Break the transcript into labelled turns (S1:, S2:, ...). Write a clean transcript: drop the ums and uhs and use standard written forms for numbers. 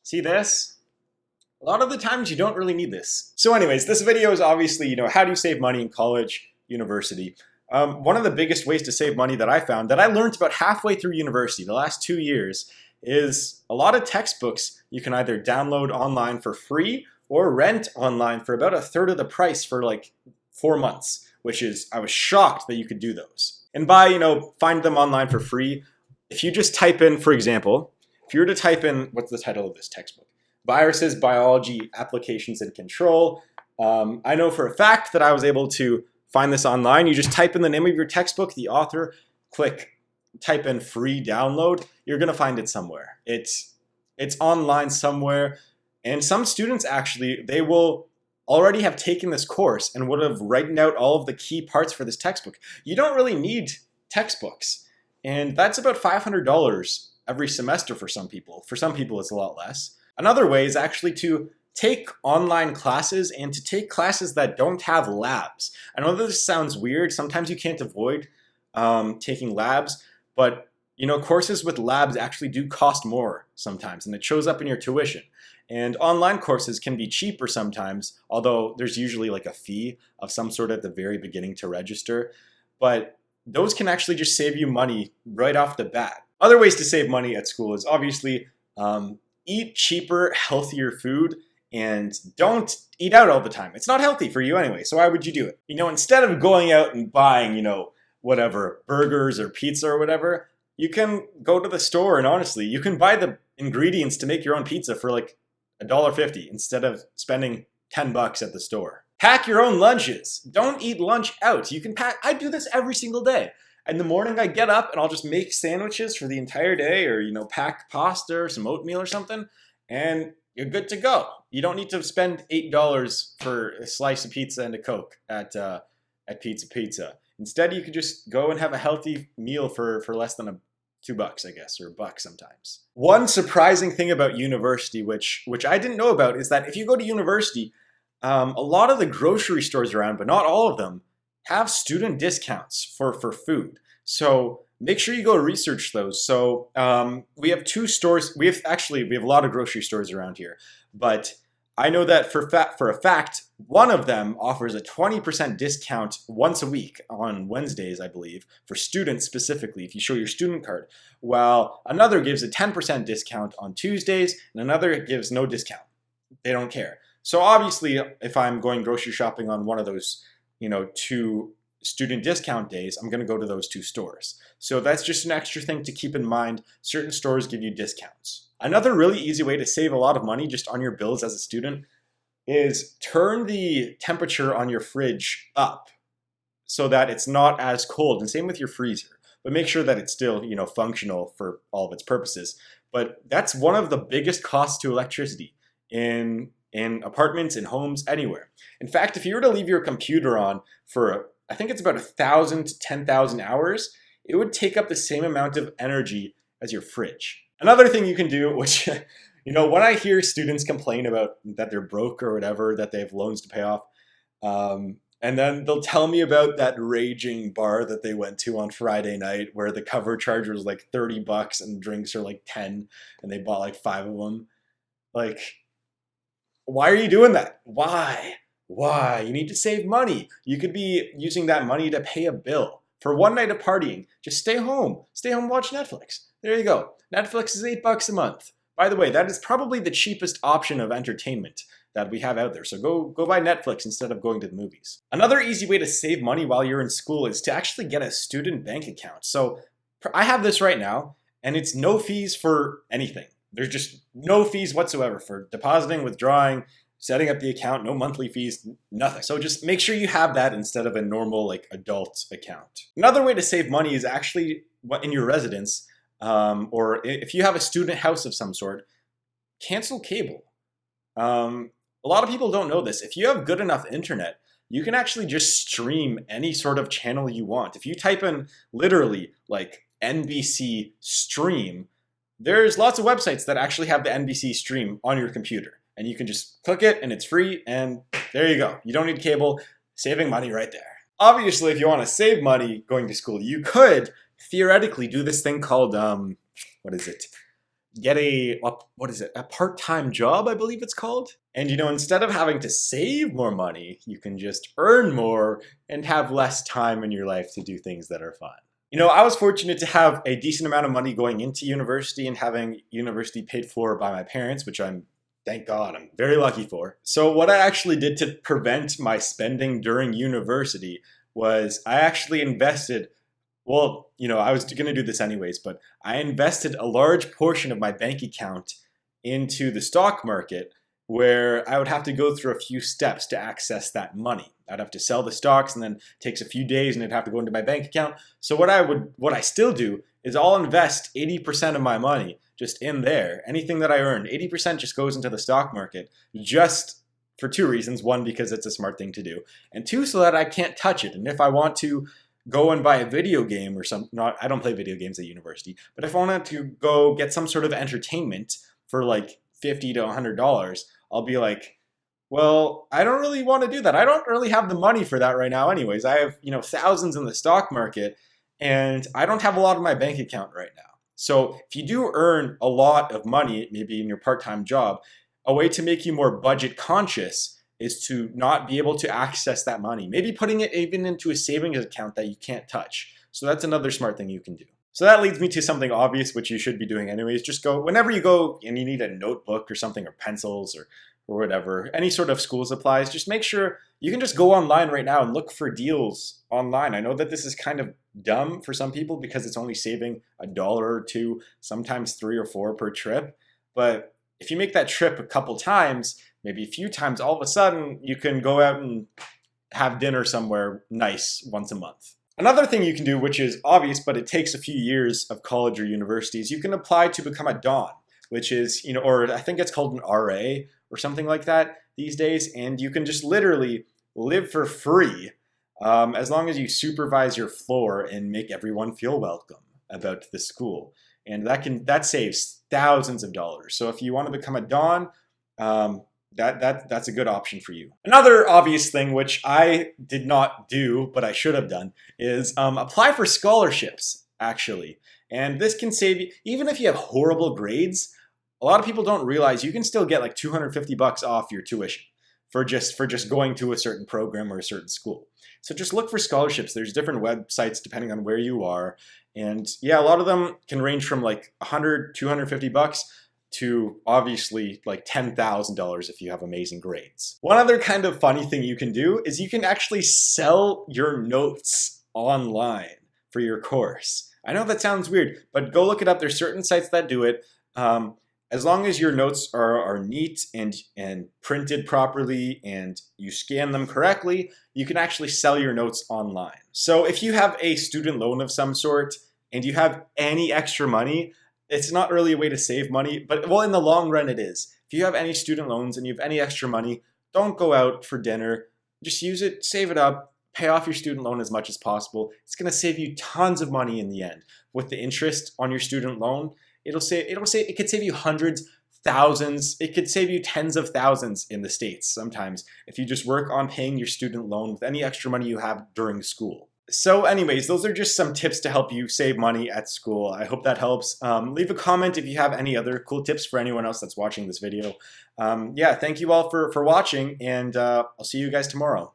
S1: See this? A lot of the times you don't really need this. So anyways, this video is obviously, how do you save money in college, university? One of the biggest ways to save money that I found, that I learned about halfway through university, the last 2 years, is a lot of textbooks you can either download online for free or rent online for about a third of the price for like 4 months, which is, I was shocked that you could do those. And by, find them online for free, if you just type in, for example, if you were to type in, what's the title of this textbook? Viruses, Biology, Applications, and Control. I know for a fact that I was able to find this online. You just type in the name of your textbook, the author, type in free download. You're going to find it somewhere. It's online somewhere. And some students actually, they will already have taken this course and would have written out all of the key parts for this textbook. You don't really need textbooks. And that's about $500 every semester for some people. For some people, it's a lot less. Another way is actually to take online classes and to take classes that don't have labs. I know this sounds weird. Sometimes you can't avoid taking labs, but courses with labs actually do cost more sometimes, and it shows up in your tuition. And online courses can be cheaper sometimes, although there's usually like a fee of some sort at the very beginning to register. But those can actually just save you money right off the bat. Other ways to save money at school is obviously eat cheaper, healthier food, and don't eat out all the time. It's not healthy for you anyway, so why would you do it? Instead of going out and buying, whatever, burgers or pizza or whatever, you can go to the store and honestly, you can buy the ingredients to make your own pizza for like $1.50 instead of spending $10 at the store. Pack your own lunches. Don't eat lunch out. You can pack. I do this every single day. In the morning, I get up and I'll just make sandwiches for the entire day, or pack pasta or some oatmeal or something, and you're good to go. You don't need to spend $8 for a slice of pizza and a Coke at Pizza Pizza. Instead, you could just go and have a healthy meal for less than $2, I guess, or $1 sometimes. One surprising thing about university, which I didn't know about, is that if you go to university, a lot of the grocery stores around, but not all of them, have student discounts for food. So make sure you go research those. So we have 2 stores. We have a lot of grocery stores around here, but I know that for a fact, one of them offers a 20% discount once a week on Wednesdays, I believe, for students specifically, if you show your student card, while another gives a 10% discount on Tuesdays, and another gives no discount. They don't care. So obviously, if I'm going grocery shopping on one of those 2 student discount days, I'm going to go to those 2 stores. So that's just an extra thing to keep in mind. Certain stores give you discounts. Another really easy way to save a lot of money just on your bills as a student is turn the temperature on your fridge up so that it's not as cold, and same with your freezer. But make sure that it's still, functional for all of its purposes. But that's one of the biggest costs to electricity in apartments, in homes, anywhere. In fact, if you were to leave your computer on for, I think it's about 1,000 to 10,000 hours, it would take up the same amount of energy as your fridge. Another thing you can do, which, when I hear students complain about that they're broke or whatever, that they have loans to pay off, and then they'll tell me about that raging bar that they went to on Friday night where the cover charge was like $30 and drinks are like 10, and they bought like 5 of them. Like, why are you doing that? Why? You need to save money. You could be using that money to pay a bill. For one night of partying, just stay home. Stay home, watch Netflix. There you go. Netflix is $8 a month. By the way, that is probably the cheapest option of entertainment that we have out there. So go buy Netflix instead of going to the movies. Another easy way to save money while you're in school is to actually get a student bank account. So I have this right now, and it's no fees for anything. There's just no fees whatsoever for depositing, withdrawing, setting up the account, no monthly fees, nothing. So just make sure you have that instead of a normal adult account. Another way to save money is actually in your residence, or if you have a student house of some sort, cancel cable. A lot of people don't know this. If you have good enough internet, you can actually just stream any sort of channel you want. If you type in literally NBC stream, there's lots of websites that actually have the NBC stream on your computer. And you can just click it and it's free, and there you go. You don't need cable, saving money right there. Obviously, if you want to save money going to school, you could theoretically do this thing called, get what is it, a part-time job, I believe it's called. And instead of having to save more money, you can just earn more and have less time in your life to do things that are fun. I was fortunate to have a decent amount of money going into university and having university paid for by my parents, which thank God, I'm very lucky for. So what I actually did to prevent my spending during university was I actually invested, well, I was going to do this anyways, but I invested a large portion of my bank account into the stock market, where I would have to go through a few steps to access that money. I'd have to sell the stocks, and then it takes a few days and it'd have to go into my bank account. So what I still do is I'll invest 80% of my money just in there. Anything that I earn, 80% just goes into the stock market, just for two reasons. One, because it's a smart thing to do, and two, so that I can't touch it. And if I want to go and buy a video game or something, I don't play video games at university, but if I wanted to go get some sort of entertainment for like $50 to $100, I'll be like, well, I don't really want to do that. I don't really have the money for that right now anyways. I have, thousands in the stock market, and I don't have a lot in my bank account right now. So if you do earn a lot of money, maybe in your part-time job, a way to make you more budget conscious is to not be able to access that money. Maybe putting it even into a savings account that you can't touch. So that's another smart thing you can do. So that leads me to something obvious, which you should be doing anyways. Just go, whenever you go and you need a notebook or something, or pencils or whatever, any sort of school supplies, just make sure you can just go online right now and look for deals online. I know that this is kind of dumb for some people because it's only saving $1 or $2, sometimes $3 or $4 per trip. But if you make that trip a couple times, maybe a few times, all of a sudden you can go out and have dinner somewhere nice once a month. Another thing you can do, which is obvious, but it takes a few years of college or university, is you can apply to become a Don, which is, or I think it's called an RA or something like that these days. And you can just literally live for free as long as you supervise your floor and make everyone feel welcome about the school. And that saves thousands of dollars. So if you want to become a Don, that's a good option for you. Another obvious thing, which I did not do, but I should have done, is apply for scholarships, actually. And this can save you, even if you have horrible grades, a lot of people don't realize you can still get like $250 off your tuition for just going to a certain program or a certain school. So just look for scholarships. There's different websites depending on where you are. And yeah, a lot of them can range from like $100, $250 to obviously like $10,000 if you have amazing grades. One other kind of funny thing you can do is you can actually sell your notes online for your course. I know that sounds weird, but go look it up. There's certain sites that do it. As long as your notes are neat and printed properly and you scan them correctly, you can actually sell your notes online. So if you have a student loan of some sort and you have any extra money, it's not really a way to save money, but well, in the long run it is. If you have any student loans and you have any extra money, don't go out for dinner. Just use it, save it up, pay off your student loan as much as possible. It's going to save you tons of money in the end. With the interest on your student loan, it could save you hundreds, thousands, it could save you tens of thousands in the States sometimes if you just work on paying your student loan with any extra money you have during school. So anyways, those are just some tips to help you save money at school. I hope that helps. Leave a comment if you have any other cool tips for anyone else that's watching this video. Yeah, thank you all for watching, and I'll see you guys tomorrow.